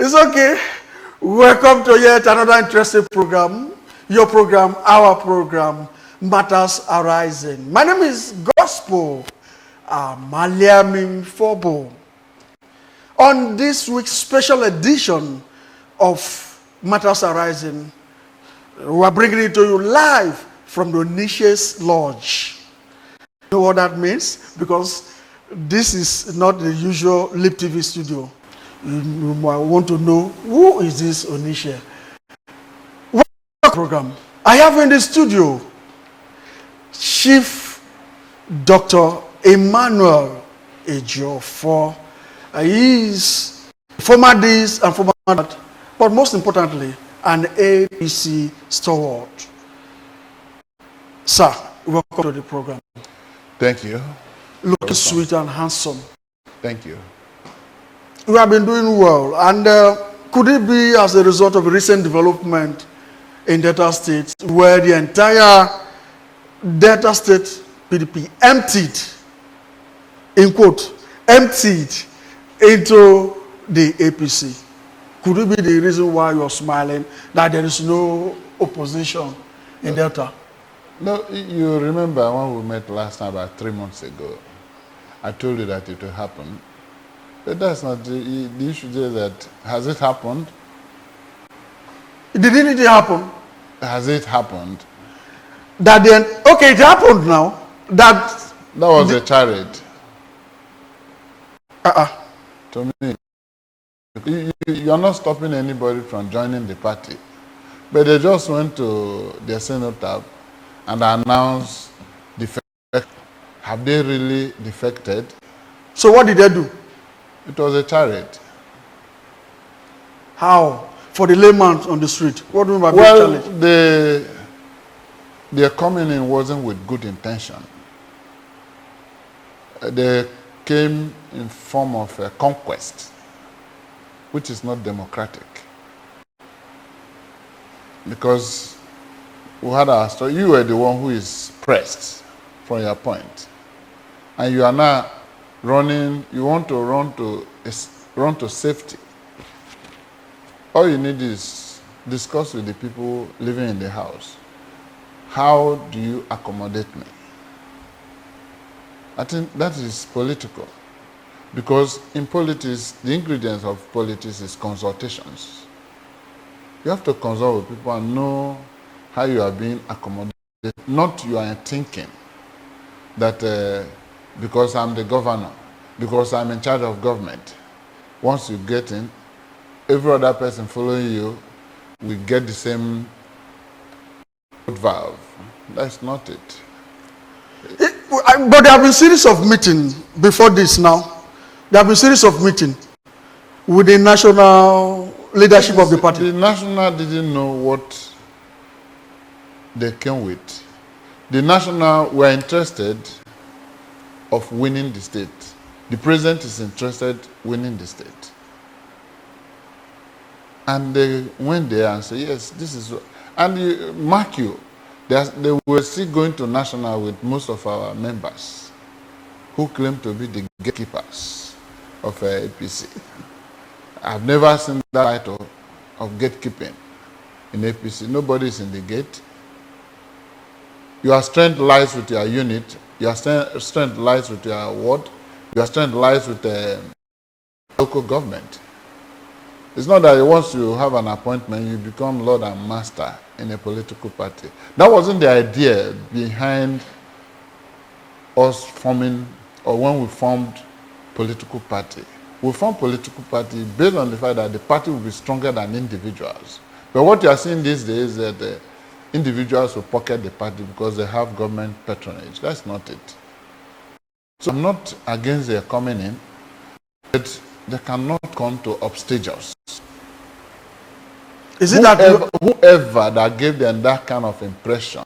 It's okay. Welcome to yet another interesting program. Your program, our program, Matters Arising. My name is Gospel Maliamim Fobo. On this week's special edition of Matters Arising, we are bringing it to you live from the Niches Lodge. You know what that means? Because this is not the usual Lip TV studio. You might want to know, who is this Onisha? Program. I have in the studio Chief Dr. Emmanuel Ejiofor. He is former this and former that, but most importantly, an APC stalwart. Sir, welcome to the program. Thank you. Looking sweet and handsome. Thank you. We have been doing well, and could it be as a result of a recent development in Delta State, where the entire Delta State PDP emptied, in quote, emptied into the APC? Could it be the reason why you're smiling, that there is no opposition in Delta? No, you remember when we met last time about 3 months ago, I told you that it will happen. But that's not the issue there. That has it happened? Didn't it happen? Has it happened? That then, okay, it happened now. That was a charade. To me, you're not stopping anybody from joining the party. But they just went to their cenotaph and announced defect. Have they really defected? So what did they do? It was a charade. How? For the layman on the street? What do you mean by charade? Their coming in wasn't with good intention. They came in form of a conquest, which is not democratic. Because we had our story. You were the one who is pressed from your point. And you are now running, you want to run to safety. All you need is discuss with the people living in the house. How do you accommodate me? I think that is political. Because in politics, the ingredients of politics is consultations. You have to consult with people and know how you are being accommodated. Not you are thinking that because I'm the governor, because I'm in charge of government, once you get in, every other person following you will get the same valve. That's not it. But there have been series of meetings before this now. There have been series of meetings with the national leadership of the party. The national didn't know what they came with. The national were interested of winning the state. The president is interested in winning the state. And they went there and said, yes, this is what. And mark you, they were still going to national with most of our members who claim to be the gatekeepers of APC. I've never seen that title of gatekeeping in APC. Nobody is in the gate. Your strength lies with your unit. Your strength lies with your ward. Your strength lies with the local government. It's not that once you have an appointment, you become lord and master in a political party. That wasn't the idea behind us forming, or when we formed political party. We formed political party based on the fact that the party will be stronger than individuals. But what you are seeing these days is that individuals will pocket the party because they have government patronage. That's not it. So I'm not against their coming in, but they cannot come to upstage us. Is it whoever that gave them that kind of impression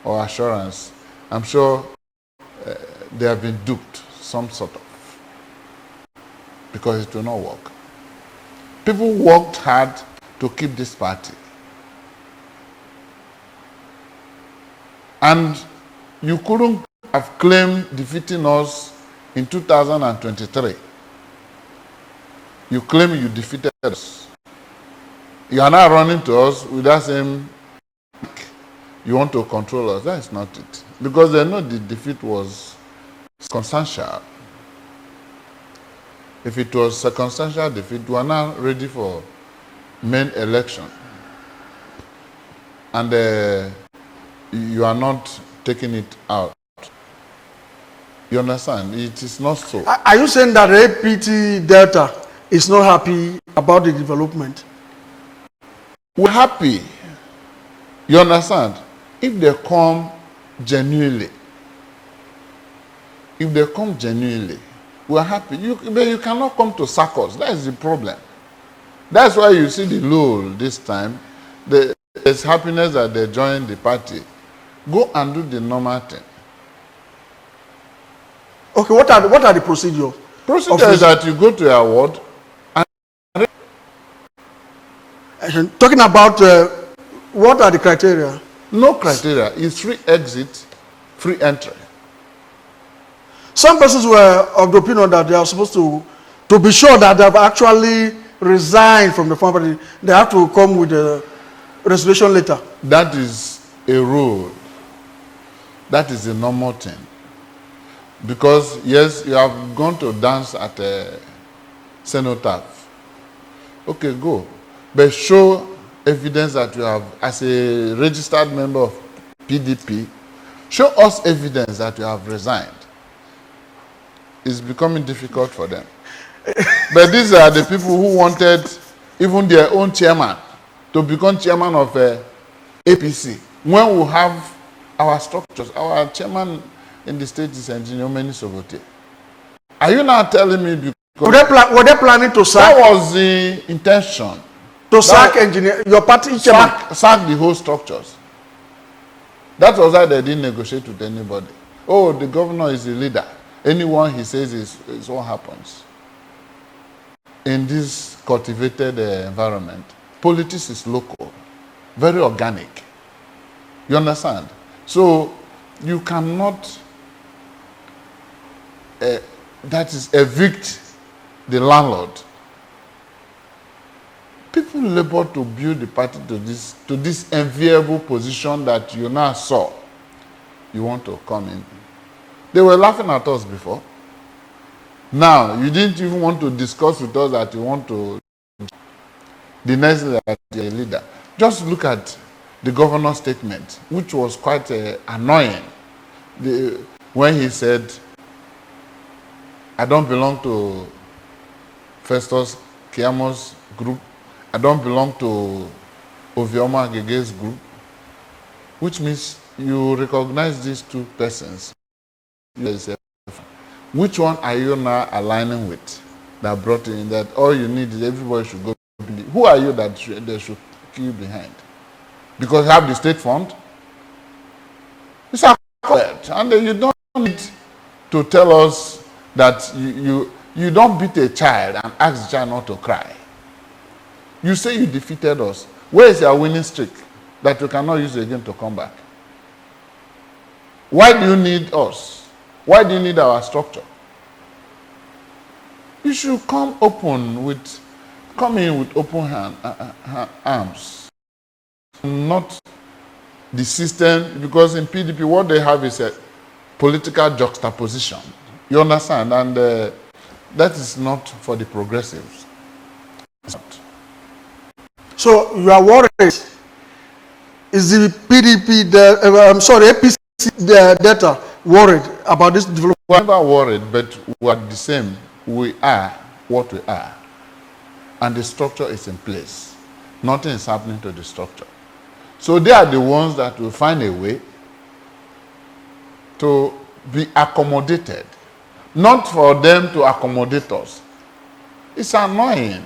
or assurance, I'm sure they have been duped, some sort of, because it will not work. People worked hard to keep this party. And you couldn't have claimed defeating us in 2023. You claim you defeated us. You are now running to us with that same, you want to control us. That is not it. Because they know the defeat was circumstantial. If it was circumstantial defeat, we are now ready for main election. And you are not taking it out. You understand? It is not so. Are you saying that APT Delta is not happy about the development? We're happy. You understand? If they come genuinely, we're happy. But you cannot come to sack us. That is the problem. That's why you see the lull this time. There's happiness that they join the party. Go and do the normal thing. Okay, what are the procedures? Procedure is that you go to your ward. Talking about what are the criteria? No criteria. It's free exit, free entry. Some persons were of the opinion that they are supposed to be sure that they have actually resigned from the farm party. They have to come with a resignation letter. That is a rule. That is a normal thing. Because, yes, you have gone to dance at a cenotaph. Okay, go. But show evidence that you have, as a registered member of PDP, show us evidence that you have resigned. It's becoming difficult for them. But these are the people who wanted even their own chairman to become chairman of APC. When we have our structures, our chairman in the state is Engineer Meni Sobote. Are you now telling me because were they planning to sack? That was the intention. To sack engineer, your party chairman? Sack the whole structures. That was why they didn't negotiate with anybody. Oh, the governor is the leader. Anyone he says is what happens. In this cultivated environment, politics is local, very organic. You understand? So you cannot that is evict the landlord. People labor to build the party to this enviable position that you now saw. You want to come in. They were laughing at us before. Now, you didn't even want to discuss with us that you want to the next leader. Just look at the governor's statement, which was quite annoying. When he said, I don't belong to Festus Kiamo's group. I don't belong to Ovioma Gege's group, which means you recognize these two persons. Which one are you now aligning with that brought in that all you need is everybody should go? Who are you that they should keep behind? Because you have the state fund? It's acquired. And you don't need to tell us that you don't beat a child and ask the child not to cry. You say you defeated us. Where is your winning streak that you cannot use again to come back? Why do you need us? Why do you need our structure? You should come in with open arms. Not the system, because in PDP what they have is a political juxtaposition. You understand? And that is not for the progressives. It's not. So you are worried. Is the PDP, APC data worried about this development? We're never worried, but we are the same. We are what we are. And the structure is in place. Nothing is happening to the structure. So they are the ones that will find a way to be accommodated. Not for them to accommodate us. It's annoying.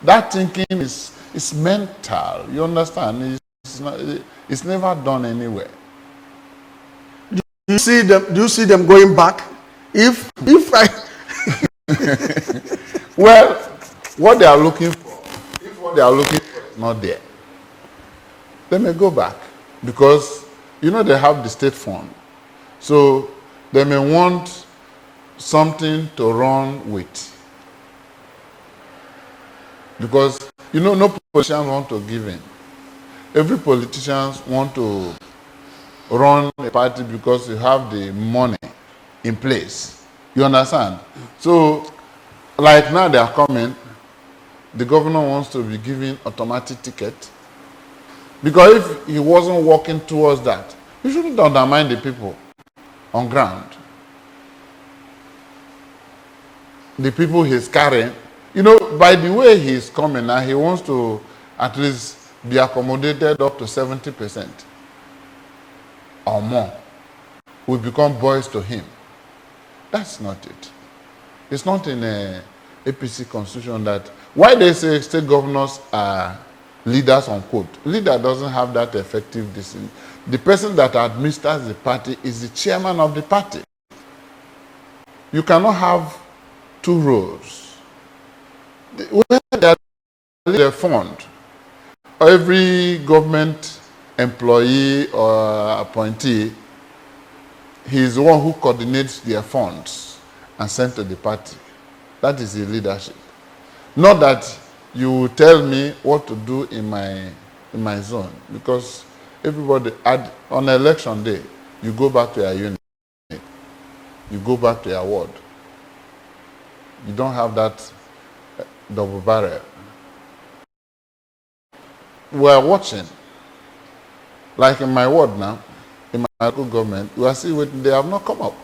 That thinking is mental. You understand? It's never done anywhere. Do you see them going back? If I Well, what they are looking for, if what they are looking for is not there, they may go back. Because, they have the state fund. So, they may want something to run with. Because, you know, no politician want to give in. Every politician want to run a party because you have the money in place. You understand? So, like now they are coming, the governor wants to be giving automatic ticket. Because if he wasn't working towards that, he shouldn't undermine the people on ground. The people he's carrying, you know, by the way he's coming now, he wants to at least be accommodated up to 70% or more. We become boys to him. That's not it. It's not in a APC constitution that, why they say state governors are leaders, unquote. Leader doesn't have that effective decision. The person that administers the party is the chairman of the party. You cannot have two roles. Where the fund, every government employee or appointee, he is the one who coordinates their funds and send to the party. That is the leadership. Not that you will tell me what to do in my zone, because everybody on election day, you go back to your unit, you go back to your ward. You don't have that double barrel. We are watching, like in my ward now, in my local government, we are still waiting. They have not come up.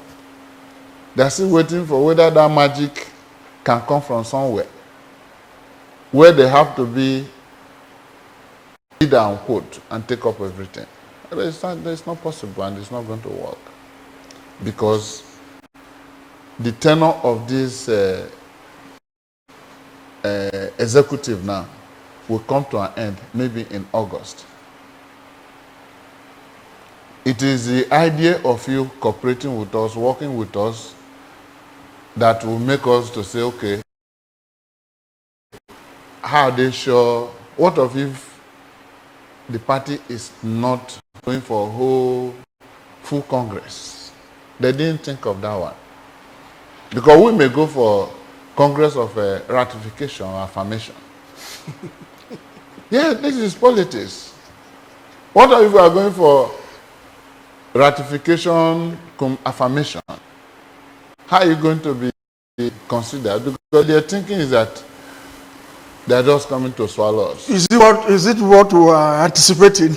They are still waiting for whether that magic can come from somewhere, where they have to be leader unquote and take up everything. It's not possible, and it's not going to work, because the tenure of this executive now will come to an end maybe in August. It is the idea of you cooperating with us, working with us, that will make us to say, okay, how are they sure? What if the party is not going for a whole full Congress? They didn't think of that one. Because we may go for Congress of ratification or affirmation. Yeah, this is politics. What if we are going for ratification, affirmation? How are you going to be considered? Because their thinking is that they are just coming to swallow us. Is it what we are anticipating?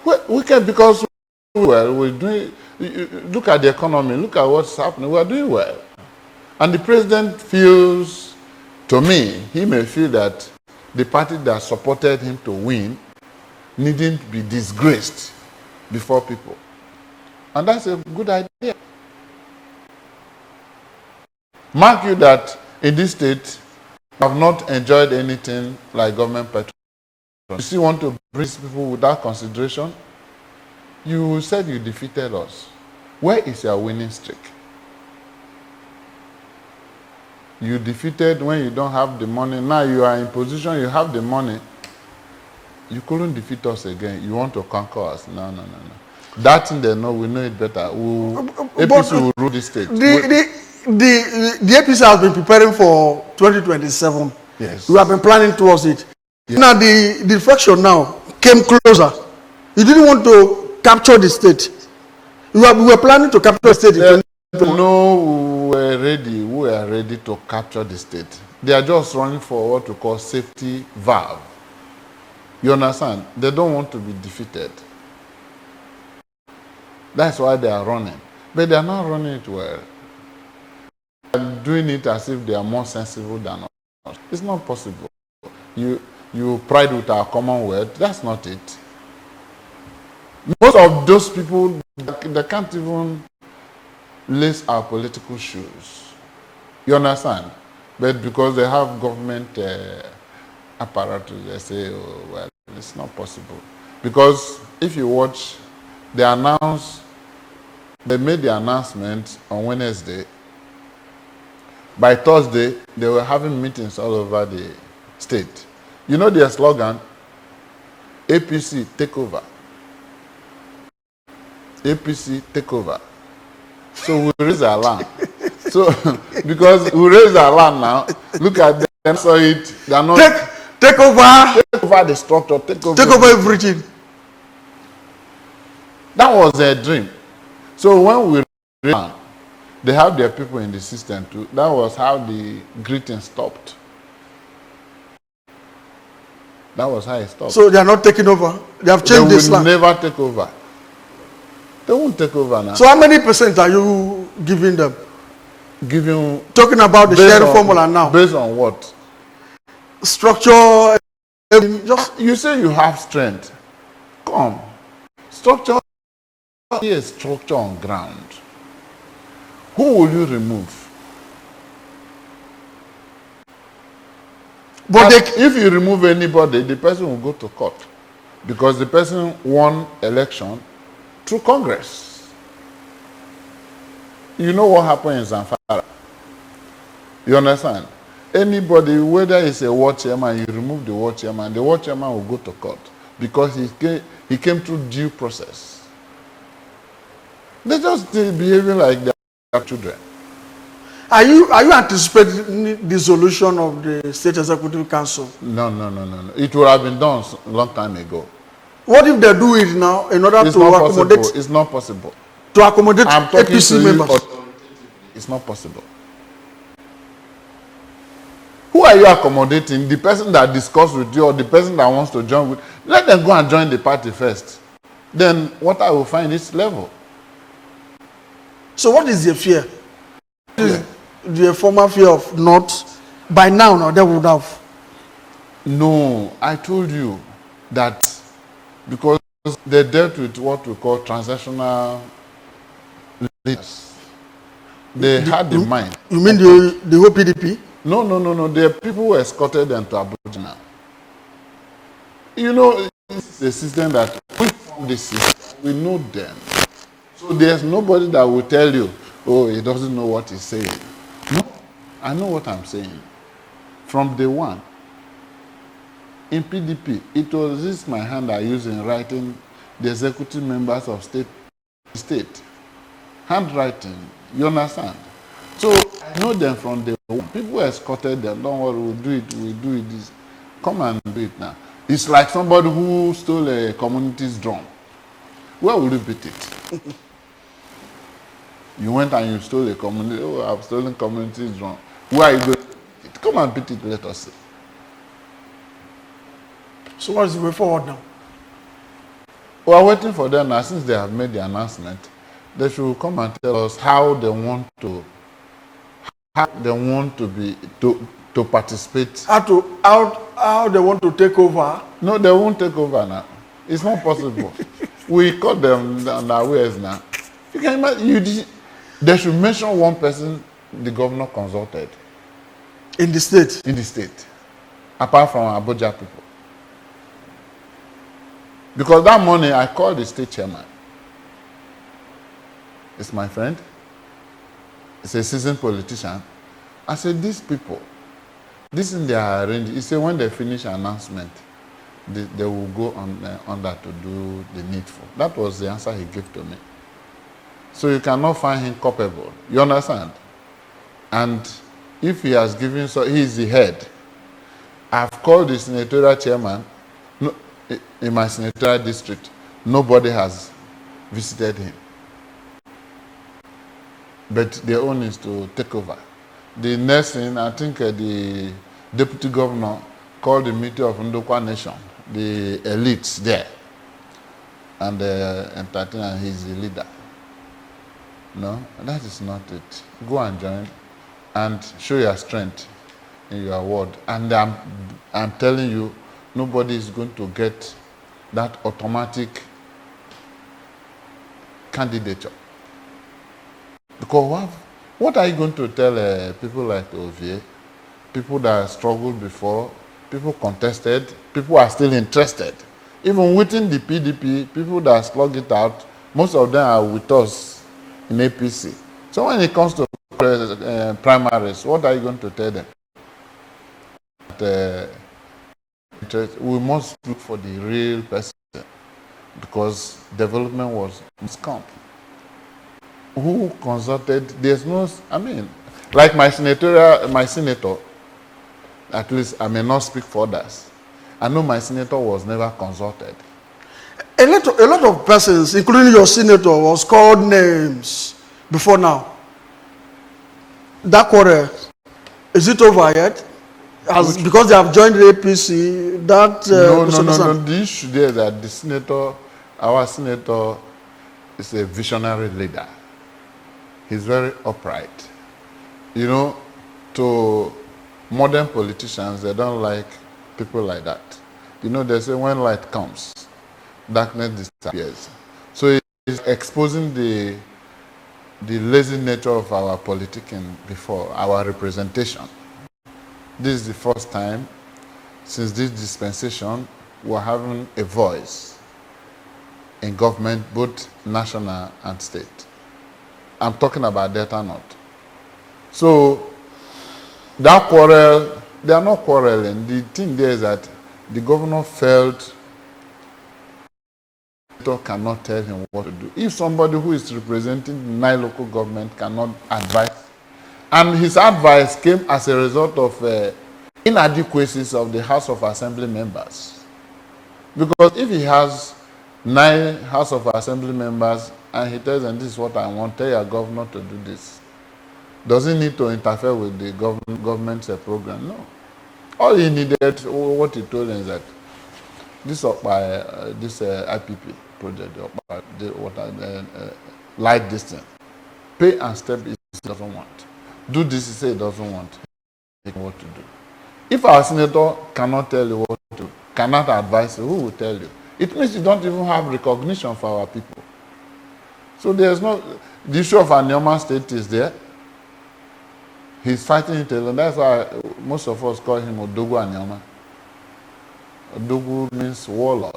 Well, we can, because we're doing. Look at the economy. Look at what's happening. We are doing well. And the president feels, to me, he may feel that the party that supported him to win needn't be disgraced before people. And that's a good idea. Mark you that in this state, we have not enjoyed anything like government petrol. You still want to bring people without consideration? You said you defeated us. Where is your winning streak? You defeated when you don't have the money. Now you are in position, you have the money. You couldn't defeat us again. You want to conquer us. No. That thing they know, we know it better. APC will rule this state. The APC has been preparing for 2027. Yes. We have been planning towards it. Yes. Now the defection now came closer. You didn't want to capture the state. We were planning to capture the state. No, we were ready to capture the state. They are just running for what we call safety valve. You understand? They don't want to be defeated. That's why they are running. But they are not running it well. They are doing it as if they are more sensible than us. It's not possible. You pride with our commonwealth. That's not it. Most of those people, they can't even lace our political shoes. You understand? But because they have government apparatus, they say, oh, well, it's not possible. Because if you watch, they made the announcement on Wednesday. By Thursday, they were having meetings all over the state. You know their slogan? APC, take over. APC, take over. So we raise our alarm. So, because we raise our alarm now, look at them, saw it, they are not... Take over. Take over the structure. Take over everything. That was their dream. So when we ran, they have their people in the system too. That was how the greeting stopped. That was how it stopped. So they are not taking over. They have changed this land. They will never take over. They won't take over now. So how many percent are you giving them? Talking about the sharing formula now. Based on what? Structure. Just you say you have strength. Come. Structure. Here is structure on ground. Who will you remove? But if you remove anybody, the person will go to court. Because the person won election through Congress. You know what happened in Zamfara? You understand? Anybody, whether it's a ward chairman, you remove the ward chairman will go to court. Because he came through due process. They just behaving like their children. Are you anticipating the dissolution of the State Executive Council? No. It would have been done a long time ago. What if they do it now in order to accommodate? It's not possible. To accommodate APC members? It's not possible. Who are you accommodating? The person that discussed with you or the person that wants to join with? Let them go and join the party first. Then what I will find is level. So what is the fear? The former fear of not, by now they would have. No, I told you that because they dealt with what we call transactional leaders. They had the mind. You mean the whole PDP? No. The people who escorted them to Abuja now. You know, it's a system that we form this system. We know them. So there's nobody that will tell you, oh, he doesn't know what he's saying. No, I know what I'm saying. From day one, in PDP, it was this my hand I used in writing the executive members of state. Handwriting, you understand? So I know them from day one. People escorted them, don't worry, we'll do it this. Come and do it now. It's like somebody who stole a community's drum. Where will you beat it? You went and you stole a community. Oh, I've stolen community's drum. Where are you going? Come and beat it, let us see. So what is the way forward now? We are waiting for them now. Since they have made the announcement, they should come and tell us how they want to participate. How they want to take over? No, they won't take over now. It's not possible. We caught them unawares now. You can imagine. They should mention one person the governor consulted. In the state? In the state. Apart from Abuja people. Because that morning I called the state chairman. It's my friend. It's a seasoned politician. I said, these people, this is their arrangement. He said when they finish announcement, they will go on that to do the needful. That was the answer he gave to me. So you cannot find him culpable. You understand? And if he has given, so he is the head. I've called the senatorial chairman in my senatorial district. Nobody has visited him. But their own is to take over. The next thing, I think the deputy governor called the meeting of Ndokwa Nation, the elites there, and entertainer, he's the leader. No, that is not it. Go and join and show your strength in your ward. And I'm telling you, nobody is going to get that automatic candidature. Because what are you going to tell people like Ovie, people that struggled before, people contested, people are still interested. Even within the PDP, people that slug it out, most of them are with us in APC. So when it comes to primaries, what are you going to tell them? We must look for the real person because development must come. Who consulted? There's no, like my senator, At least I may not speak for others. I know my senator was never consulted. A lot of persons, including your senator, was called names before now. That quarrel, is it over yet? Because they have joined the APC, that... No. The issue there is that the senator, our senator, is a visionary leader. He's very upright. You know, to modern politicians, they don't like people like that. You know, they say when light comes, darkness disappears. So he's exposing the lazy nature of our politicking before, our representation. This is the first time since this dispensation we're having a voice in government, both national and state. I'm talking about Delta North. So that quarrel, they are not quarreling. The thing there is that the governor felt cannot tell him what to do. If somebody who is representing 9 local government cannot advise, and his advice came as a result of inadequacies of the House of Assembly members. Because if he has 9 House of Assembly members and he tells them, this is what I want, tell your governor to do this, does he need to interfere with the government's program? No. All he needed, what he told them is that this IPP project, light distance, pay and step he doesn't want. Do this, he said he doesn't want. What to do. If our senator cannot tell you what to do, cannot advise you, who will tell you? It means you don't even have recognition for our people. So there's no, the issue of Anioma State is there. He's fighting it alone. That's why most of us call him Odogu Anioma. Odogu means warlord.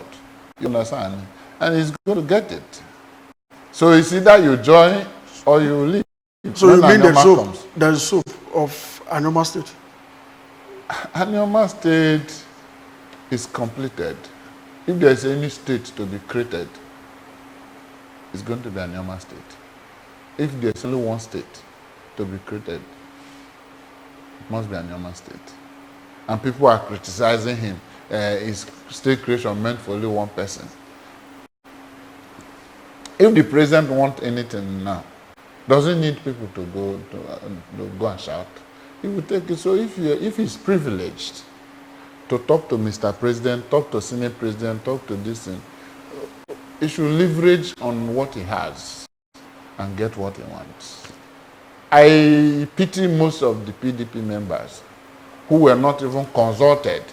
You understand? And he's going to get it. So it's either you join or you leave. So you mean there's soup of Anioma State? Anioma State is completed. If there's any state to be created, it's going to be Anioma State. If there's only one state to be created, it must be Anioma State. And people are criticizing him. His state creation meant for only one person. If the president wants anything now, doesn't need people to go and shout. He will take it. So if he's privileged to talk to Mr. President, talk to Senate President, talk to this thing, he should leverage on what he has and get what he wants. I pity most of the PDP members who were not even consulted.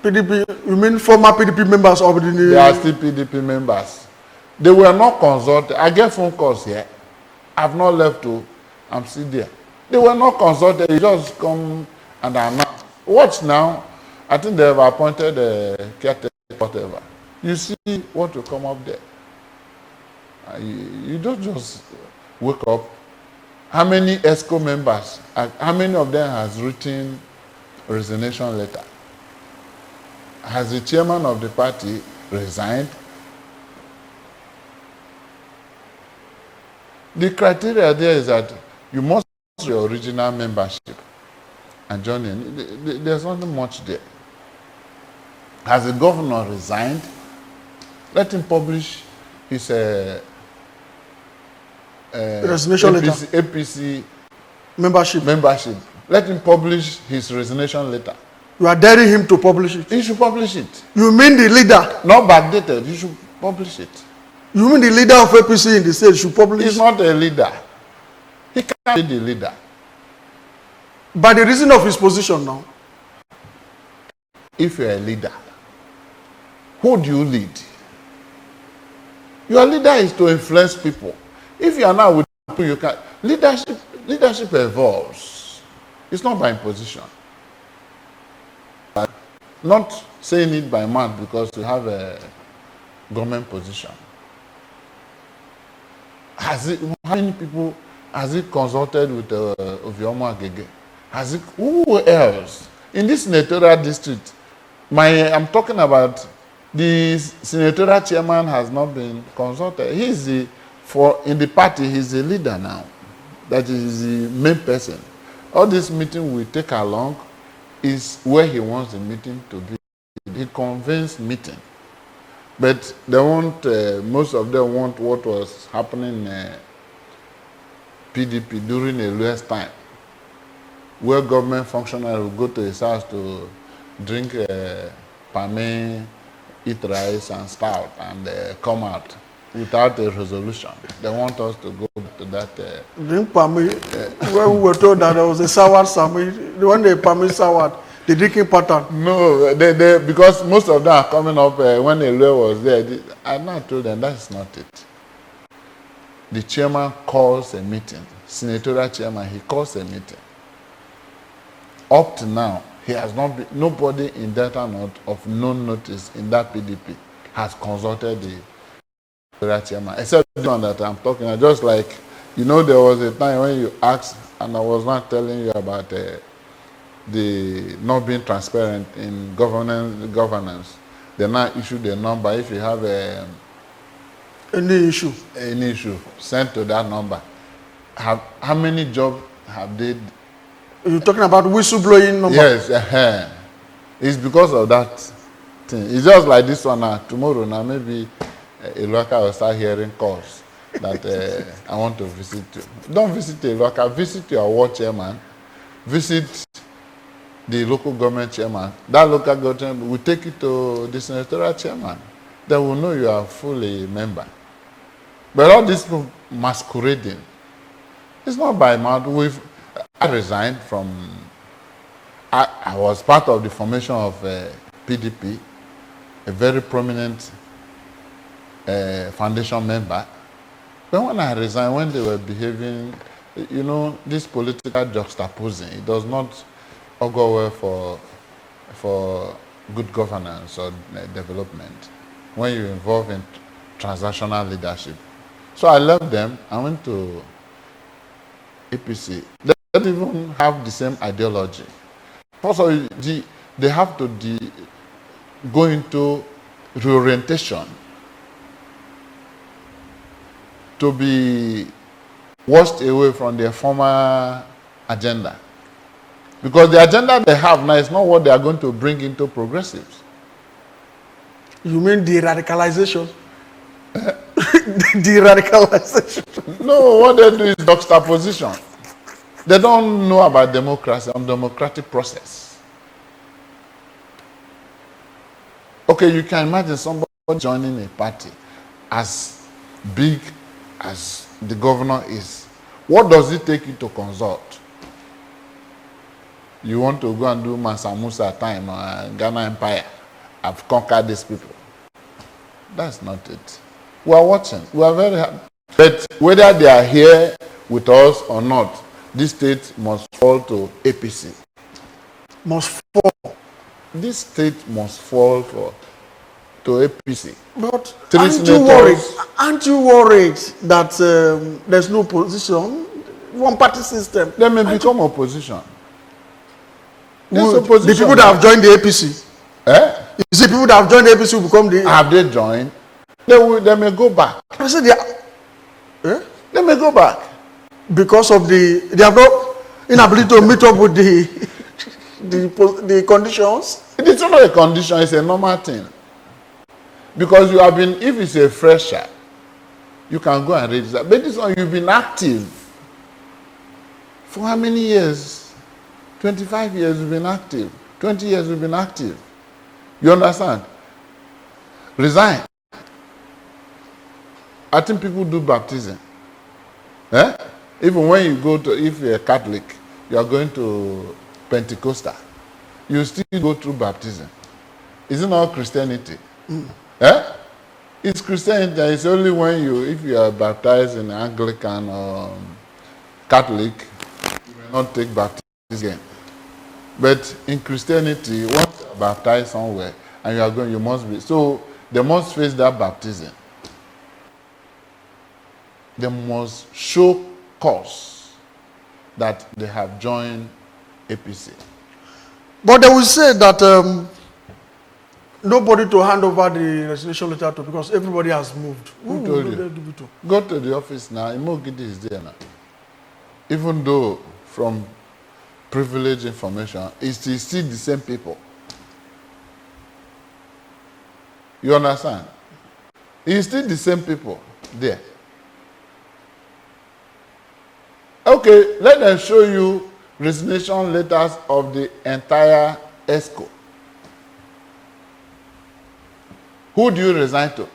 PDP, you mean former PDP members of the... They are still PDP members. They were not consulted. I get phone calls here. I've not left to, I'm still there. They were not consulted. They just come and announce. Watch now. I think they have appointed a caretaker, whatever. You see what will come up there. You don't just wake up. How many ESCO members, how many of them has written a resignation letter? Has the chairman of the party resigned? The criteria there is that you must have your original membership and join in. There's not much there. Has the governor resigned? Let him publish his resignation letter. APC membership. Let him publish his resignation letter. You are daring him to publish it? He should publish it. You mean the leader? Not backdated. He should publish it. You mean the leader of APC in the state should publish? He's not a leader. He can't be the leader. By the reason of his position now. If you're a leader, who do you lead? Your leader is to influence people. If you are not with people, you can. Leadership evolves. It's not by imposition. Not saying it by mouth because you have a government position. How many people has he consulted with Oviomo Agege? Who else? In this senatorial district, I'm talking about the senatorial chairman has not been consulted. In the party, he's the leader now. That is the main person. All this meeting will take along. is where he wants the meeting to be. He convenes meeting. But they want, most of them want what was happening in PDP during a last time, where government functionaries will go to his house to drink pame, eat rice and stout, and come out without a resolution. They want us to go to that. Drink pame, when we were told that there was a sour sami, when they pame soured, the drinking pattern. No, they because most of them are coming up when Ejiofor was there. I now told them that's not it. The chairman calls a meeting, senatorial chairman, he calls a meeting. Up to now, he has not been, nobody in Delta North of known notice in that PDP has consulted the senatorial chairman, except the one that I'm talking about. Just like, you know, there was a time when you asked, and I was not telling you about the not being transparent in governance. They now issue the number. If you have Any issue, sent to that number. How many jobs have they? You're talking about whistleblowing number? Yes, it's because of that thing. It's just like this one now. Tomorrow now, maybe a local will start hearing calls that I want to visit you. Don't visit a local, visit your ward chairman, visit the local government chairman. That local government will take it to the senatorial chairman. They will know you are fully a member. But all this masquerading, it's not by mouth. I resigned from, I was part of the formation of PDP, a very prominent foundation member. But when I resigned, when they were behaving, you know, this political juxtaposing, it does not augur well for good governance or development when you're involved in transactional leadership. So I left them. I went to APC. They don't even have the same ideology. Also, they have to go into reorientation to be washed away from their former agenda. Because the agenda they have now is not what they are going to bring into progressives. You mean de-radicalization? De-radicalization. No, what they do is juxtaposition. They don't know about democracy and democratic process. Okay, you can imagine somebody joining a party as big as the governor is. What does it take you to consult? You want to go and do Mansa Musa time or Ghana Empire? I've conquered these people. That's not it. We are watching. We are very happy. But whether they are here with us or not, this state must fall to APC. Must fall. This state must fall to APC. But aren't you worried that there's no position, one party system? They may become opposition. The people that have joined the APC. You see, people that have joined the APC will become the. Have they joined? They may go back. I said They may go back because of they have no inability to meet up with the conditions. It's not a condition; it's a normal thing. Because you have been, if it's a fresher, you can go and register. But this one, you've been active for how many years? 25 years you've been active. 20 years you've been active. You understand? Resign. I think people do baptism. Even when you go to, if you're a Catholic, you are going to Pentecostal, you still go through baptism. Is it not Christianity? It's Christianity. It's only when if you are baptized in Anglican or Catholic, you will not take baptism again. But in Christianity, once you are baptized somewhere and you are going, you must be. So they must face that baptism. They must show cause that they have joined APC. But they will say that nobody to hand over the resignation letter to because everybody has moved. Who told you? Go to the office now. Imogidi is there now. Even though from privileged information, it's still the same people. You understand? It's still the same people there. Okay, let them show you resignation letters of the entire ESCO. Who do you resign to?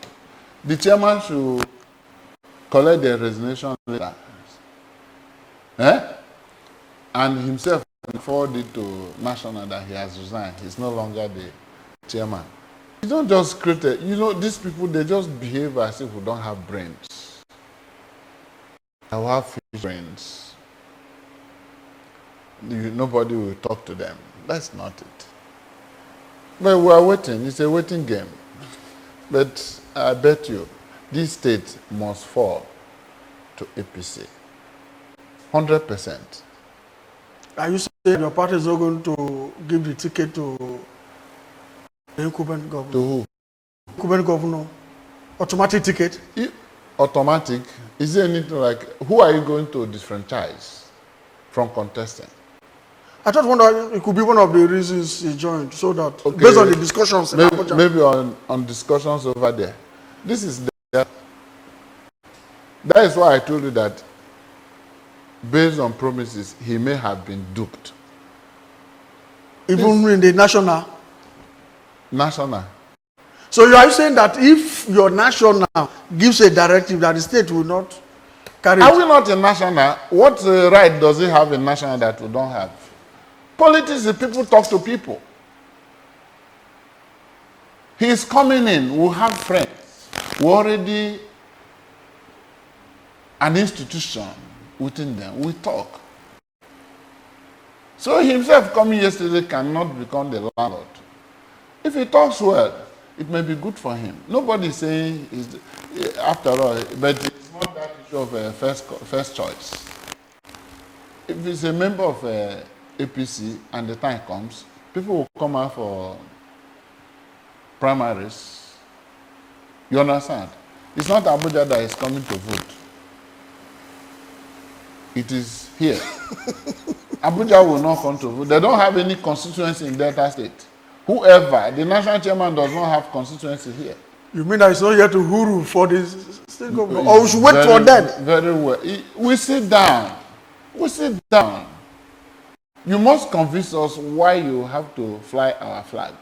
The chairman should collect the resignation letter. And himself forward it to National that he has resigned. He's no longer the chairman. You don't just create a, these people, they just behave as if we don't have brains. I will have fish brains. Nobody will talk to them. That's not it. But we are waiting. It's a waiting game. But I bet you, this state must fall to APC. 100%. Are you saying your party is not going to give the ticket to the incumbent governor? To who? Incumbent governor. Automatic ticket? Automatic? Is there anything like, who are you going to disfranchise from contesting? I thought it could be one of the reasons he joined, so that, based on the discussions in Abuja. Maybe on discussions over there. This is that is why I told you that based on promises, he may have been duped. Even in the national? National. So you are saying that if your national gives a directive that the state will not carry Are it? we not in national? What right does he have in national that we don't have? Politics is people talk to people. He is coming in. We have friends. We already an institution within them. We talk. So himself coming yesterday cannot become the landlord. If he talks well, it may be good for him. Nobody is saying, after all, but it's not that issue of first choice. If he's a member of APC and the time comes, people will come out for primaries. You understand? It's not Abuja that is coming to vote. It is here. Abuja will not come to vote. They don't have any constituency in Delta State. Whoever, the national chairman does not have constituency here. You mean that it's not yet to huru for the state government? Or we should wait for them? Very well. We sit down. We sit down. You must convince us why you have to fly our flag.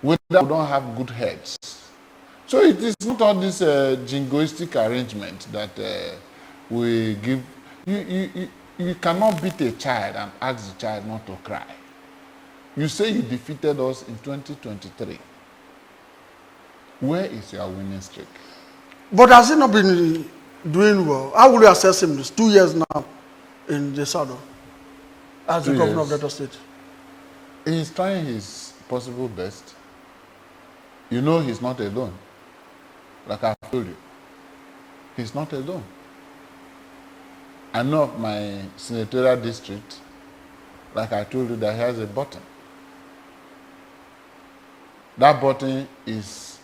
We don't have good heads. So it is not all this jingoistic arrangement that we give. You cannot beat a child and ask the child not to cry. You say you defeated us in 2023. Where is your winning streak? But has he not been doing well? How will you assess him? It's 2 years now in the saddle as the governor of Delta State. He's trying his possible best. You know he's not alone. Like I told you. He's not alone. I know of my senatorial district, like I told you, that he has a button. That button is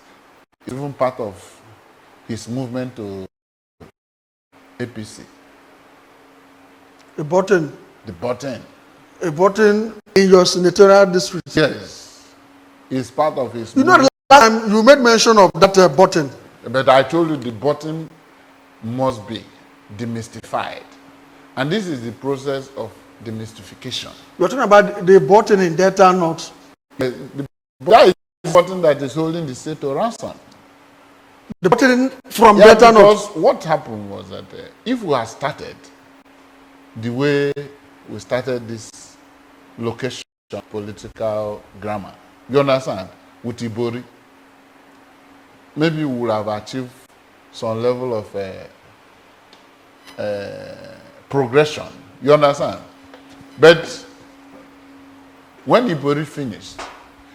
even part of his movement to APC. A button? The button. A button in your senatorial district? Yes. It's part of his movement. You know, the last time you made mention of that button. But I told you the button must be demystified. And this is the process of demystification. You're talking about the button in Delta North. That is the button that is holding the state to ransom. The button from Delta North. Because what happened was that if we had started the way we started this location political grammar, you understand, with Ibori, maybe we would have achieved some level of progression. You understand? But when Ibori finished,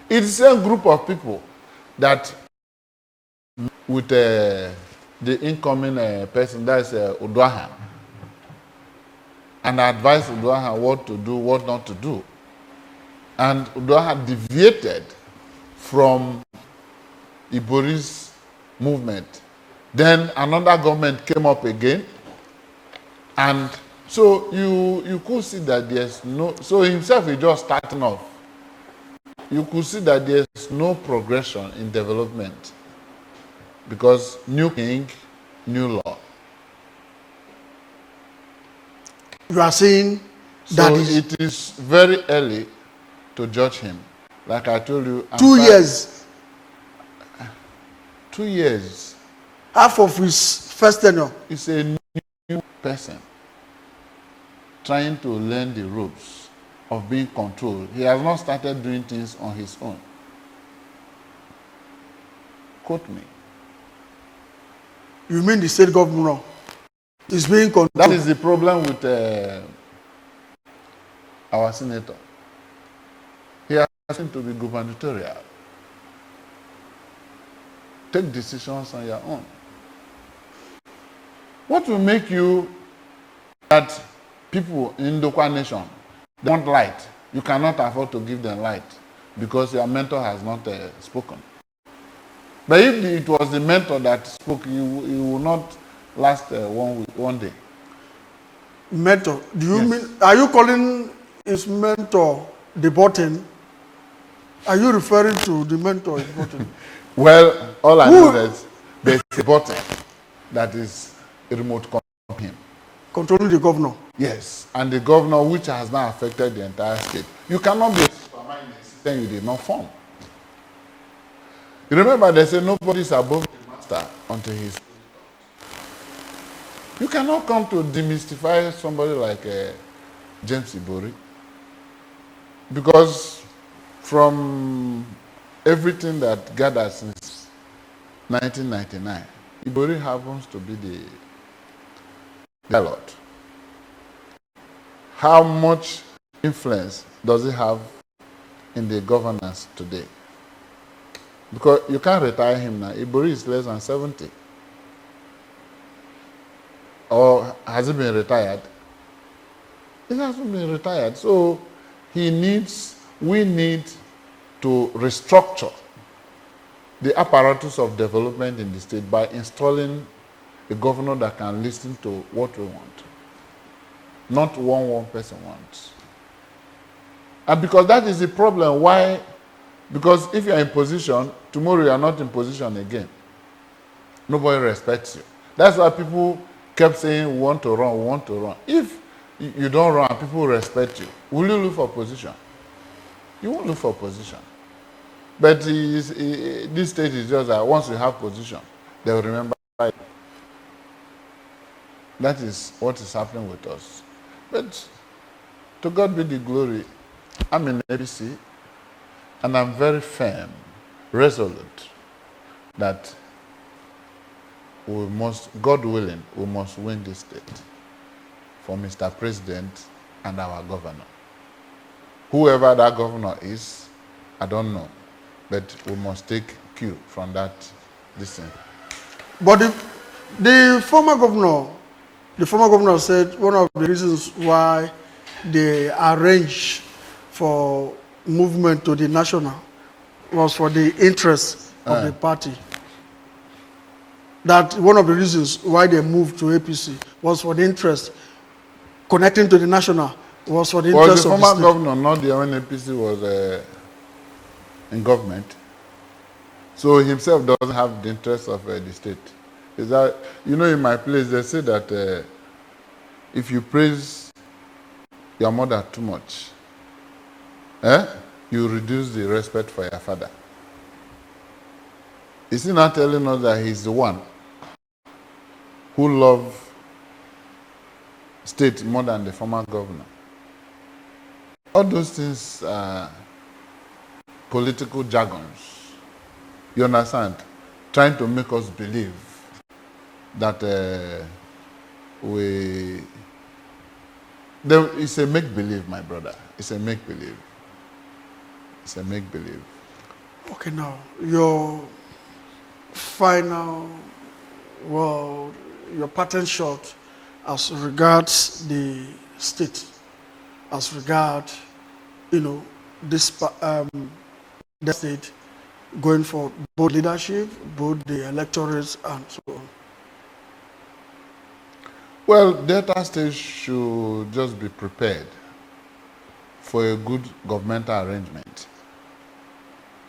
it's the same group of people that with the incoming person, that's Uduaha, and advised Uduaha what to do, what not to do. And Uduaha deviated from Ibori's movement. Then another government came up again, and So you could see that there's no, so himself is just starting off. You could see that there's no progression in development because new king, new law. You are saying so it is very early to judge him. Like I told you, 2 years. 2 years. Half of his first tenure. It's a new person trying to learn the ropes of being controlled. He has not started doing things on his own. Quote me. You mean the state governor is being controlled? That is the problem with our senator. He has to be gubernatorial. Take decisions on your own. What will make you that people in the nation want light? You cannot afford to give them light because your mentor has not spoken. But if it was the mentor that spoke, he will not last 1 week, 1 day. Mentor? Do you Yes. mean, are you calling his mentor the button? Are you referring to the mentor the button? Well, all I know is there's a button that is a remote control him. Controlling the governor? Yes, and the governor, which has now affected the entire state. You cannot be a superman in a system you did not form. You remember they say nobody is above the master until he's. You cannot come to demystify somebody like James Ibori, because from everything that gathered since 1999, Ibori happens to be the landlord. How much influence does he have in the governance today? Because you can't retire him now. Ibori is less than 70. Or has he been retired? He hasn't been retired. So we need to restructure the apparatus of development in the state by installing a governor that can listen to what we want. Not one person wants. And because that is the problem. Why? Because if you are in position, tomorrow you are not in position again. Nobody respects you. That's why people kept saying, we want to run, we want to run. If you don't run, people respect you. Will you look for position? You won't look for position. But this state is just that once you have position, they will remember you. That is what is happening with us. But to God be the glory. I'm in APC, and I'm very firm, resolute, that we must, God willing, we must win this state for Mr. President and our governor. Whoever that governor is, I don't know, but we must take cue from that listen. But the former governor said one of the reasons why they arranged for movement to the national was for the interest of the party. That one of the reasons why they moved to APC was for the interest. Connecting to the national was for the interest of the state. Was the former governor not there when APC was in government? So himself doesn't have the interest of the state. Is that, you know, in my place they say that if you praise your mother too much, you reduce the respect for your father. Is he not telling us that he's the one who loves state more than the former governor? All those things are political jargons. You understand? Trying to make us believe that it's a make-believe, my brother. It's a make-believe. It's a make-believe. Okay, now, your final word, your pattern shot as regards the state, as regards, this the state going for both leadership, both the electorates, and so on. Well, Delta State should just be prepared for a good governmental arrangement.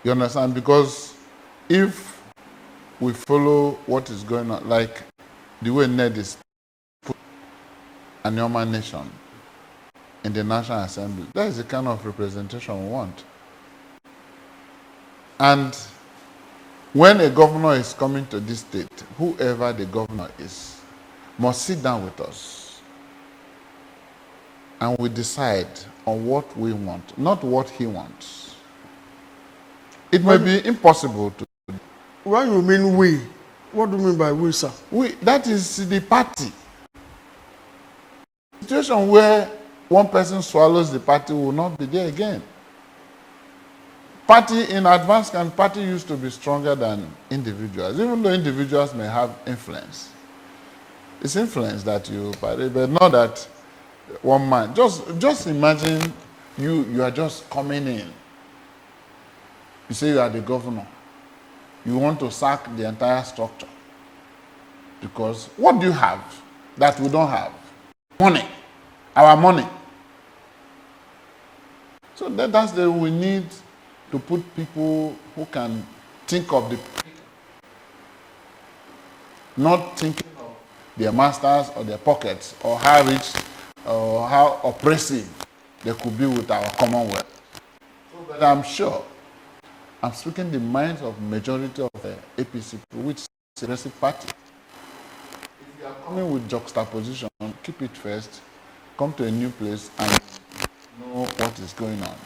You understand? Because if we follow what is going on, like the way Ned is put an Yoma nation in the National Assembly, that is the kind of representation we want. And when a governor is coming to this state, whoever the governor is, must sit down with us and we decide on what we want, not what he wants. It may be impossible to. When you mean we, what do you mean by we, sir? We, that is the party. The situation where one person swallows the party will not be there again. Party in advance and party used to be stronger than individuals, even though individuals may have influence. It's influence that you party, but not that one man. Just imagine you are just coming in. You say you are the governor. You want to sack the entire structure. Because what do you have that we don't have? Money. Our money. So that's the we need to put people who can think of the people, not thinking of their masters or their pockets or how rich or how oppressive they could be with our commonwealth. So, but I'm sure I'm speaking the minds of majority of the APC, which is a progressive party. If you are coming with juxtaposition, keep it first, come to a new place and know what is going on.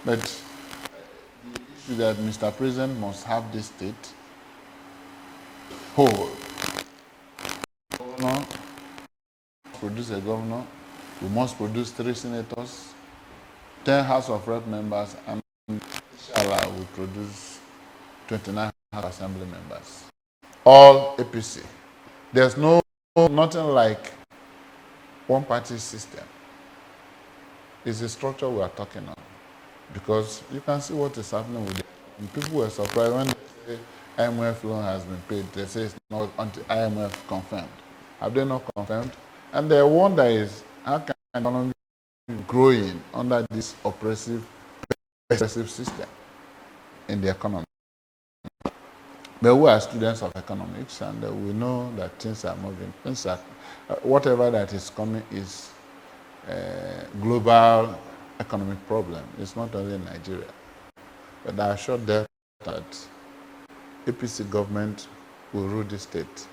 But the issue that Mr. President must have this state whole. Governor must produce a governor, we must produce 3 senators, 10 House of Rep members, and inshallah will produce 29 House Assembly members. All APC. There's nothing like one party system. It's the structure we are talking on. Because you can see what is happening with it. And people were surprised when they say IMF loan has been paid. They say it's not until IMF confirmed. Have they not confirmed? And the wonder is, how can economy be growing under this oppressive system in the economy? But we are students of economics and we know that things are moving. Things are, whatever that is coming is global economic problem. It's not only in Nigeria. But I assure them that APC government will rule the state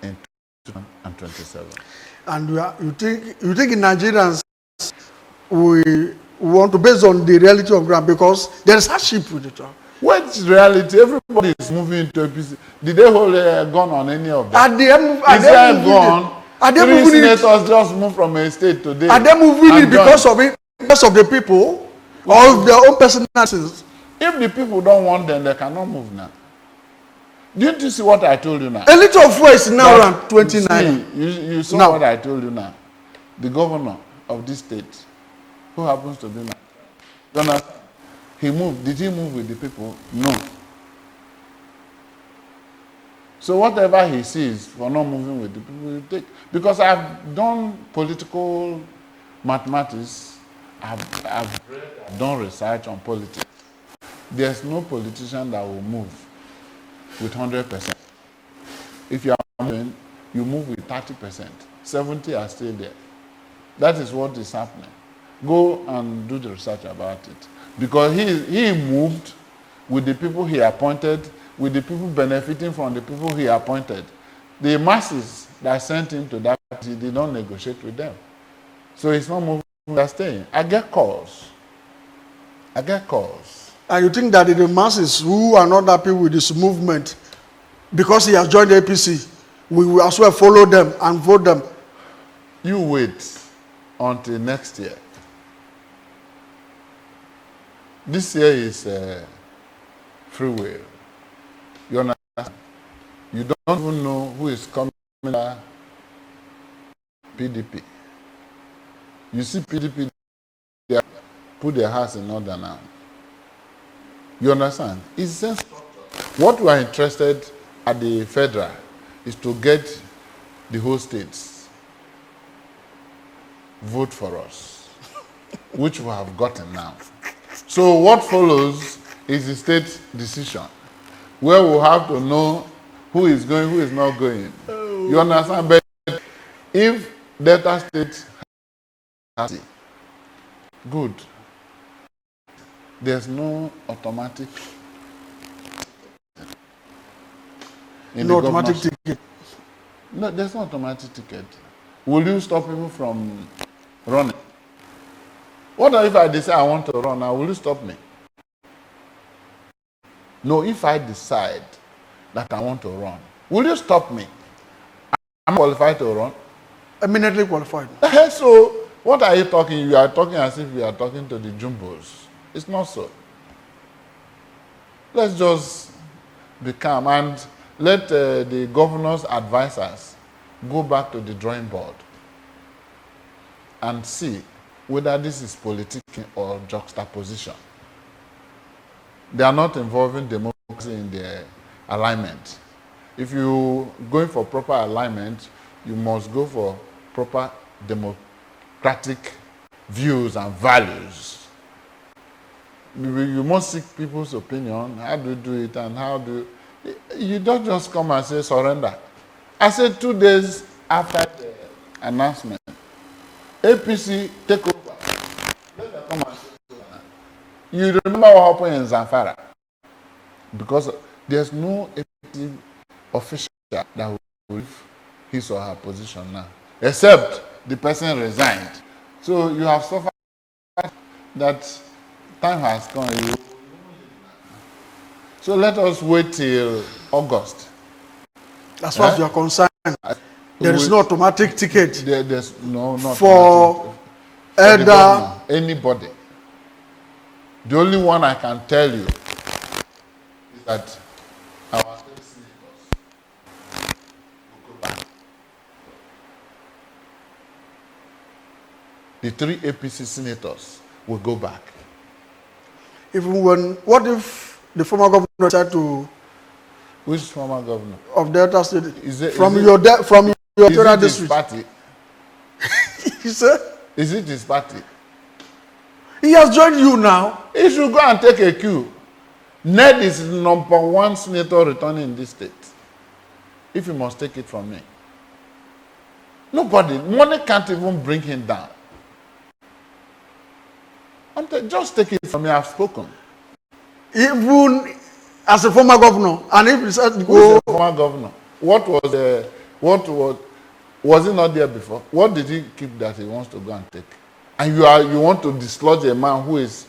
in 2027. And you think in Nigerians we want to based on the reality of ground because there is hardship with it. What's reality? Everybody is moving into APC. Did they hold a gun on any of them? Are they moving? Is there a gun? Are they 3 moving senators just moved from a state today. Are they moving it because of the people or their own personalities? If the people don't want them, they cannot move now. Didn't you see what I told you now? A little of fuel is now around 29. You saw now. What I told you now. The governor of this state, who happens to be now, Jonathan, he moved. Did he move with the people? No. So whatever he sees for not moving with the people, he take. Because I've done political mathematics, I've read, I've done research on politics. There's no politician that will move with 100%. If you are moving, you move with 30%. 70 are still there. That is what is happening. Go and do the research about it. Because he moved with the people he appointed, with the people benefiting from the people he appointed. The masses that sent him to that party did not negotiate with them. So he's not moving, they're staying. I get calls. And you think that the masses who are not happy with this movement, because he has joined the APC, we will as well follow them and vote them? You wait until next year. This year is free will. You understand? You don't even know who is coming to PDP. You see PDP, they put their house in order now. You understand? It's just what we are interested at the federal is to get the whole states vote for us, which we have gotten now. So what follows is the state decision, where we'll have to know who is going, who is not going. You understand? But if Delta State has it, good. There's no automatic. No automatic ticket. No, there's no automatic ticket. Will you stop people from running? What if I decide I want to run now? Will you stop me? No, if I decide that I want to run, will you stop me? I'm qualified to run. Eminently qualified. So, what are you talking? You are talking as if you are talking to the jumbos. It's not so. Let's just be calm and let the governor's advisors go back to the drawing board and see whether this is politics or juxtaposition. They are not involving democracy in their alignment. If you're going for proper alignment, you must go for proper democratic views and values. You must seek people's opinion. How do you do it and how do you don't just come and say surrender. I said 2 days after the announcement, APC take over. Let them come and say surrender. You remember what happened in Zamfara? Because there's no APC official that will leave his or her position now, except the person resigned. So you have suffered that time has come. So let us wait till August. As far as you are concerned, there is no automatic ticket there's not for either anybody. The only one I can tell you is that our state senators will go back. The 3 APC senators will go back. Even when, what if the former governor decided to? Which former governor? Of Delta State. From is your it his district. party? He said? Is it his party? He has joined you now. He should go and take a cue. Ned is the #1 senator returning in this state. If you must take it from me. Nobody, money can't even bring him down. Just take it from me, I've spoken. Even as a former governor, and if he said to Who go. is the former governor? Was he not there before? What did he keep that he wants to go and take? And you want to dislodge a man who is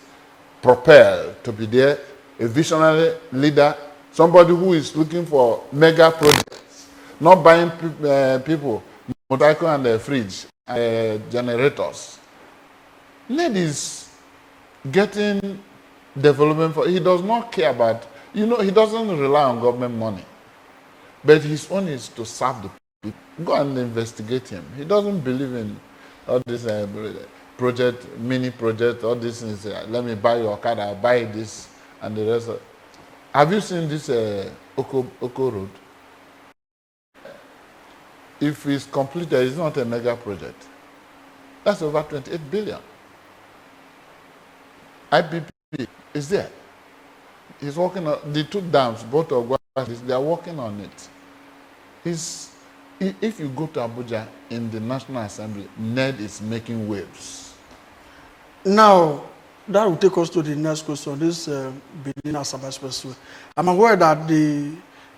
propelled to be there, a visionary leader, somebody who is looking for mega projects, not buying people motorcycle and a fridge, generators. Ned is getting development for. He does not care about. He doesn't rely on government money, but his own is to serve the people. Go and investigate him. He doesn't believe in all this mini project, all these things. Let me buy your car, I'll buy this and the rest. Have you seen this Oko Road? If it's completed, it's not a mega project. That's over 28 billion. IPP is there. He's working on the 2 dams, both of us, they are working on it. If you go to Abuja in the National Assembly, Ned is making waves. Now, that will take us to the next question. This Benin-Asaba Expressway. I'm aware that the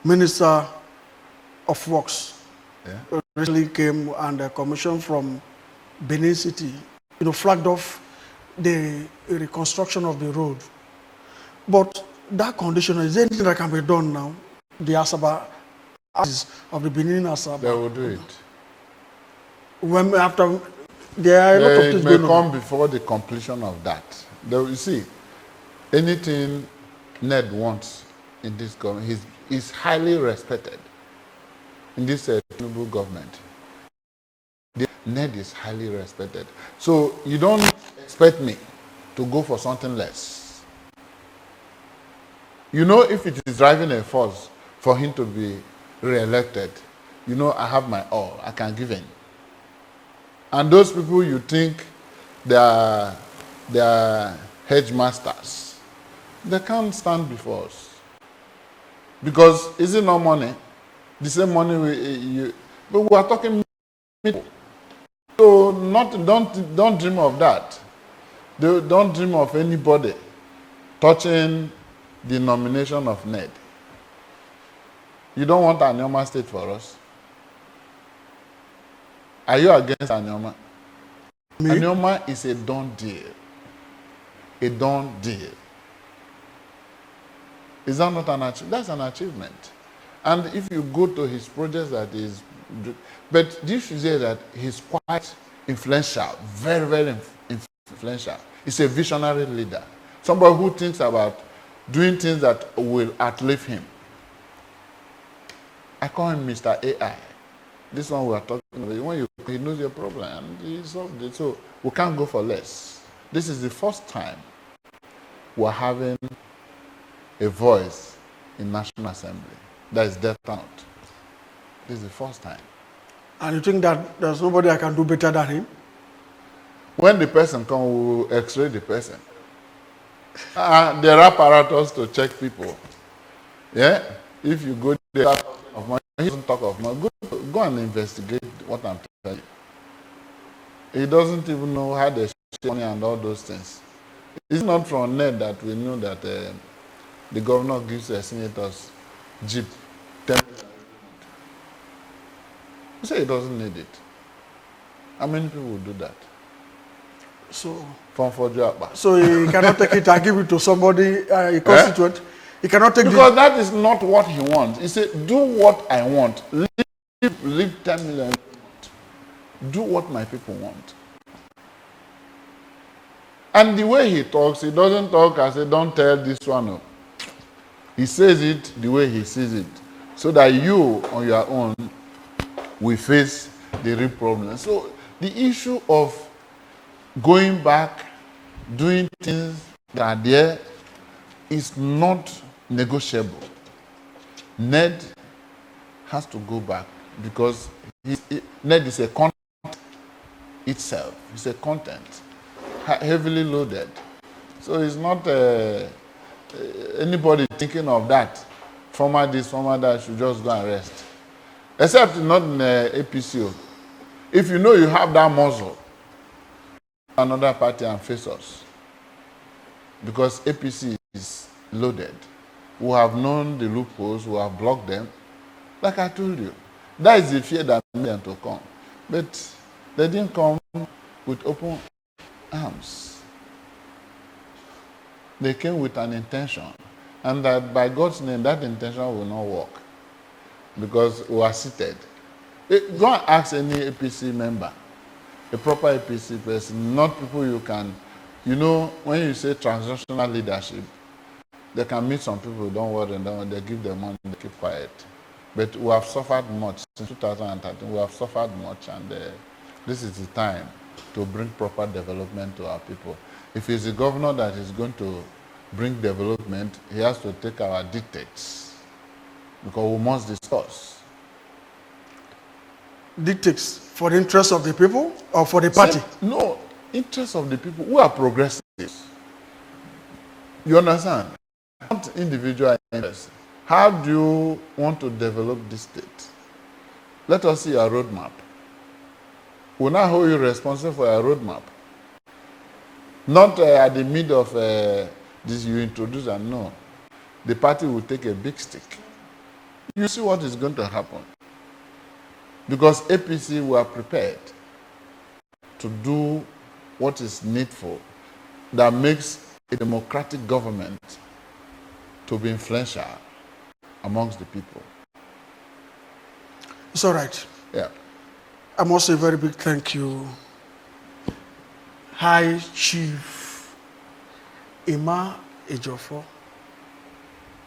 Minister of Works recently came and commissioned from Benin City, flagged off the reconstruction of the road. But that condition, is there anything that can be done now? The Asaba of the Benin-Asaba. They will do it. When after there are a lot of things may going come on. before the completion of that. You see, anything Ned wants in this government, he's highly respected in this Tinubu government. Ned is highly respected. So you don't expect me to go for something less. If it is driving a force for him to be re-elected, you know, I have my all. I can give in. And those people you think they are hedge masters, they can't stand before us. Because is it not money? The same money but we are talking people. So don't dream of that. Don't dream of anybody touching the nomination of Ned. You don't want Anioma State for us? Are you against Anioma? Me? Anioma is a done deal. A done deal. Is that not an achievement? That's an achievement. And if you go to his projects that is, but this should say that he's quite influential, very, very influential. He's a visionary leader. Somebody who thinks about doing things that will outlive him. I call him Mr. AI. This one we are talking about, when he knows your problem and he solved it. So we can't go for less. This is the first time we're having a voice in National Assembly that is death count. This is the first time. And you think that there's nobody that can do better than him? When the person comes, we will x-ray the person. There are apparatus to check people. Yeah? If you go there, of money, he doesn't talk of money. Go and investigate what I'm telling you. He doesn't even know how they share money and all those things. It's not from Ned that we know that the governor gives the senators Jeep 10. You say he doesn't need it. How many people will do that? So he cannot take it and give it to somebody, a constituent. He cannot take it. Because that is not what he wants. He said, do what I want. Leave 10 million. Do what my people want. And the way he talks, he doesn't talk as a don't tell this one. No. He says it the way he sees it. So that you, on your own, will face the real problem. So the issue of going back, doing things that are there is not negotiable. Ned has to go back because Ned is a content itself. It's a content, heavily loaded. So it's not anybody thinking of that. Former this, former that should just go and rest. Except not in APC. If you know you have that muscle, another party and face us. Because APC is loaded. We have known the loopholes, we have blocked them. Like I told you, that is the fear that made them to come. But they didn't come with open arms. They came with an intention. And that by God's name, that intention will not work. Because we are seated. Go and ask any APC member, a proper APC person, not people you can, you know, when you say transnational leadership, they can meet some people, don't worry, they give them money, they keep quiet. But we have suffered much since 2013. We have suffered much, and this is the time to bring proper development to our people. If it's the governor that is going to bring development, he has to take our dictates, because we must discuss. Dictates for the interest of the people or for the party? No, interest of the people. We are progressives. You understand? Not individual interest. How do you want to develop this state? Let us see a roadmap. We'll now hold you responsible for a roadmap. Not at the middle of this you introduce and no. The party will take a big stick. You see what is going to happen. Because APC were prepared to do what is needful that makes a democratic government to be influential amongst the people. It's all right. Yeah. I must say a very big thank you, High Chief Ejiofor,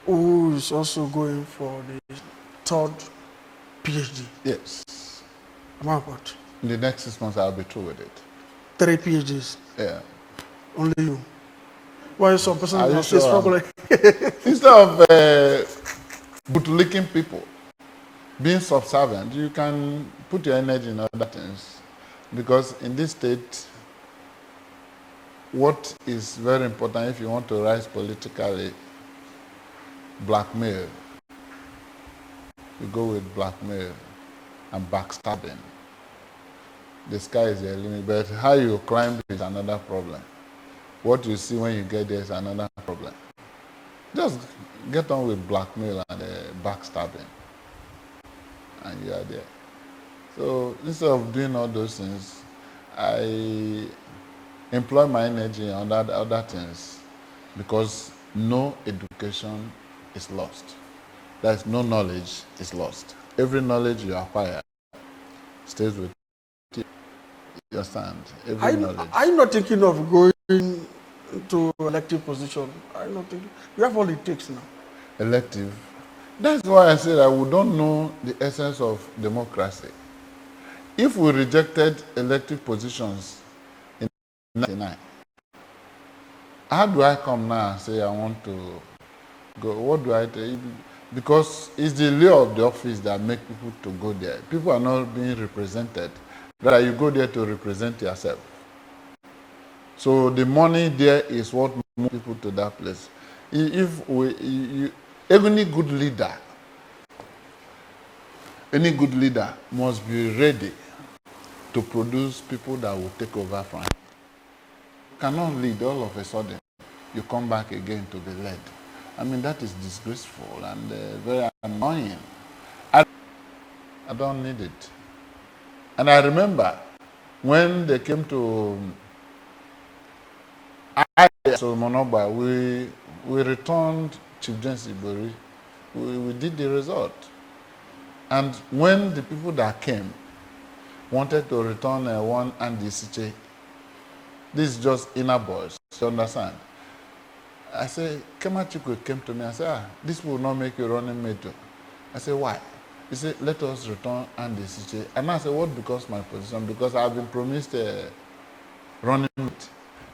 who is also going for the third Ph.D. Yes. Am I right? In the next 6 months, I'll be through with it. 3 PhDs. Yeah. Only you. Why some person Are you is struggling? Instead of bootlicking people, being subservient, you can put your energy in other things. Because in this state, what is very important if you want to rise politically, blackmail. You go with blackmail and backstabbing. The sky is the limit, but how you climb is another problem. What you see when you get there is another problem. Just get on with blackmail and backstabbing, and you are there. So instead of doing all those things, I employ my energy on other things, because no education is lost. There is no knowledge is lost. Every knowledge you acquire stays with you. You understand? Every knowledge. Are you not thinking of going to elective position? Are you not thinking? You have all it takes now. Elective. That's why I say that we don't know the essence of democracy. If we rejected elective positions in 1999, how do I come now and say I want to go? What do I do? Because it's the law of the office that make people to go there. People are not being represented. Rather, you go there to represent yourself. So the money there is what moves people to that place. If any good leader must be ready to produce people that will take over from him. You cannot lead all of a sudden. You come back again to be led. I mean, that is disgraceful and very annoying. I don't need it. And I remember when they came to Monoba, we returned Chief James Ibori. We did the result. And when the people that came wanted to return one Andy Siche, this is just inner boys, you understand? I said, Kemachukwu came to me and said, this will not make you running mate. I said, why? He said, let us return Andy Siche. And I said, what becomes my position? Because I've been promised a running mate.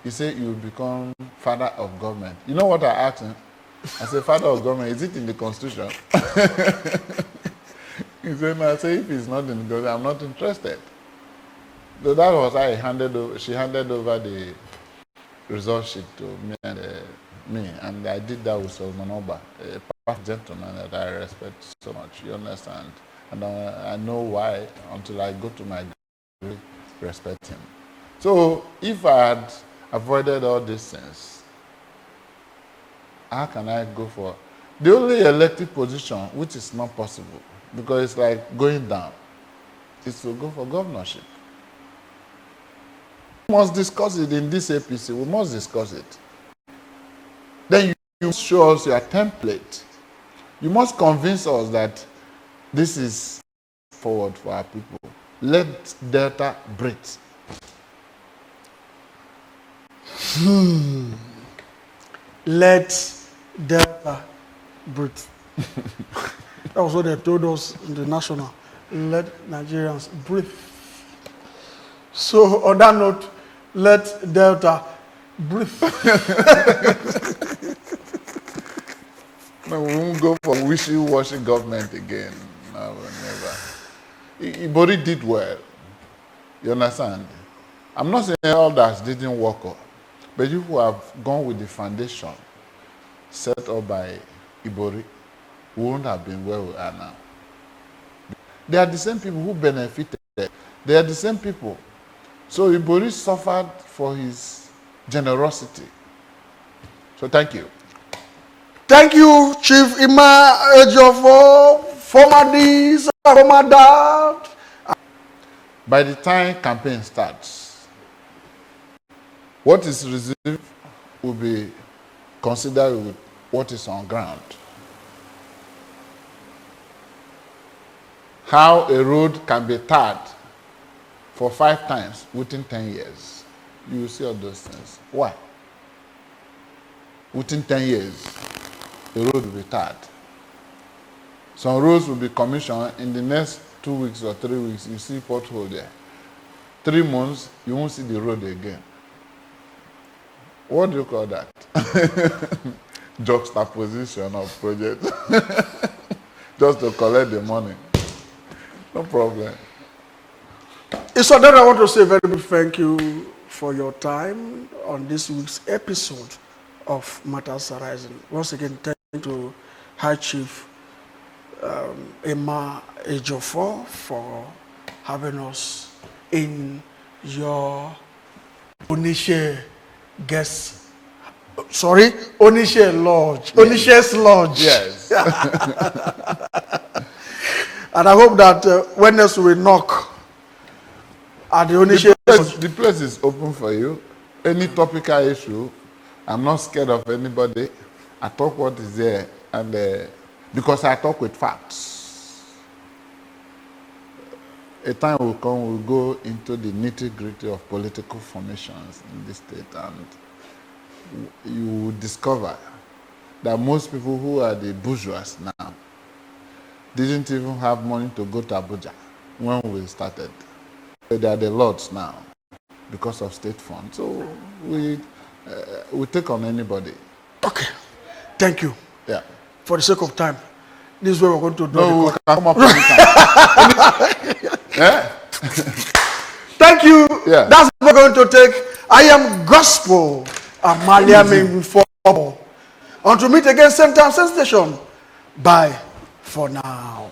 He said, you will become father of government. You know what I asked him? I said, father of government, is it in the constitution? He said, no. I said, if it's not in the constitution, I'm not interested. So that was how she handed over the result sheet to me, and I did that with Solomon Oba, a perfect gentleman that I respect so much, you understand? And I know why until I go to my grave, respect him. So if I had avoided all these things, how can I go for the only elected position which is not possible, because it's like going down, is to go for governorship. We must discuss it in this APC. We must discuss it. Then you must show us your template. You must convince us that this is forward for our people. Let Delta breathe. Let Delta breathe. That was what they told us in the national. Let Nigerians breathe. So on that note, let Delta breathe. No, we won't go for wishy-washy government again. No, we'll never. Ibori did well. You understand? I'm not saying elders didn't work up, but you who have gone with the foundation set up by Ibori wouldn't have been where we are now. They are the same people who benefited. They are the same people. So Ibori suffered for his generosity. So thank you. Thank you, Chief Ejiofor, former this, former that. By the time campaign starts, what is received will be considered with what is on ground. How a road can be tarred for 5 times within 10 years. You will see all those things. Why? Within 10 years, the road will be tarred. Some roads will be commissioned in the next 2 weeks or 3 weeks. You see pothole there. 3 months, you won't see the road again. What do you call that? Juxtaposition of projects. Just to collect the money. No problem. So then I want to say a very big thank you for your time on this week's episode of Matters Arising. Once again, thank you to High Chief Ejiofor for having us in your Onishe guest. Sorry, Onishe Lodge. Yes. Onishe's Lodge. Yes. And I hope that when else we knock at the Onishe Lodge. The place is open for you. Any topical issue, I'm not scared of anybody. I talk what is there, and because I talk with facts. A time will come, we'll go into the nitty-gritty of political formations in this state, and you will discover that most people who are the bourgeois now didn't even have money to go to Abuja when we started. They are the lords now because of state funds. So we take on anybody. Okay. Thank you. Yeah. For the sake of time, this is where we're going to do No, we the can come up anytime. Yeah? Thank you. Yeah. That's what we're going to take. I am Gospel Amaliame for. Until meet again, same time, same station. Bye for now.